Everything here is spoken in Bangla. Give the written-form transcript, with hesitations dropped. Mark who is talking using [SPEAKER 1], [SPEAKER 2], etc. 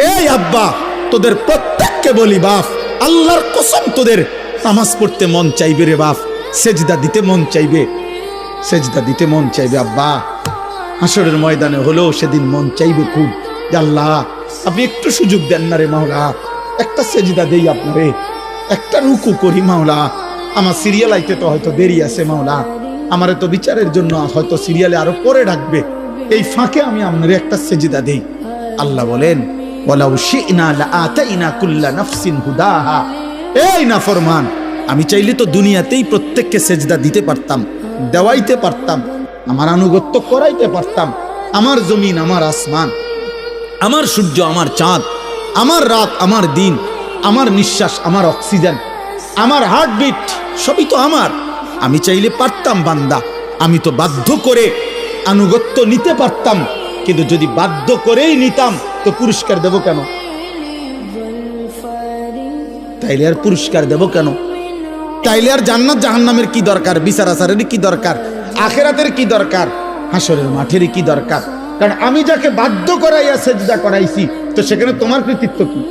[SPEAKER 1] এই আব্বা, তোদের প্রত্যেককে বলি বাপ, আল্লাহর কসম তোদের নামাজ পড়তে মন চাইবে রে বাপ, সেজদা দিতে মন চাইবে, সেজদা দিতে মন চাইবে আব্বা। হাসরের ময়দানে হলেও সেদিন মন চাইবে খুব, যে আল্লাহ আপনি একটু সুযোগ দেন না রে মাওলা, একটা সেজদা দেই আপনারে, একটা রুকু করি মাওলা। আমার সিরিয়াল আইতে তো হয়তো দেরি আছে মাওলা, আমারে তো বিচারের জন্য হয়তো সিরিয়ালে আরো পরে ডাকবে, এই ফাঁকে আমি আপনারে একটা সেজদা দেই। আল্লাহ বলেন ওয়ালাউ শি'না লাআতাইনা কুল্লা নাফসিন হুদাহা। এই নাফরমান, আমি চাইলে তো দুনিয়াতেই প্রত্যেককে সেজদা দিতে পারতাম, দেওয়াইতে পারতাম, আমার আনুগত্য করাইতে পারতাম। আমার জমিন, আমার আসমান, আমার সূর্য, আমার চাঁদ, আমার রাত, আমার দিন, আমার নিঃশ্বাস, আমার অক্সিজেন, আমার হার্টবিট, সবই তো আমার। আমি চাইলে পারতাম বান্দা, আমি তো বাধ্য করে আনুগত্য নিতে পারতাম, কিন্তু যদি বাধ্য করেই নিতাম তো পুরস্কার দেব কেন? তাইলে আর পুরস্কার দেব কেন? তাইলে আর জান্নাত জাহান্নামের কি দরকার? বিচার আচারের কি দরকার? আখিরাতের কি দরকার? হাসরের মাঠের কি দরকার? কারণ আমি যাকে বাধ্য করাইয়া সেজদা করাইছি, তো সেখানে তোমার কৃতিত্ব কি?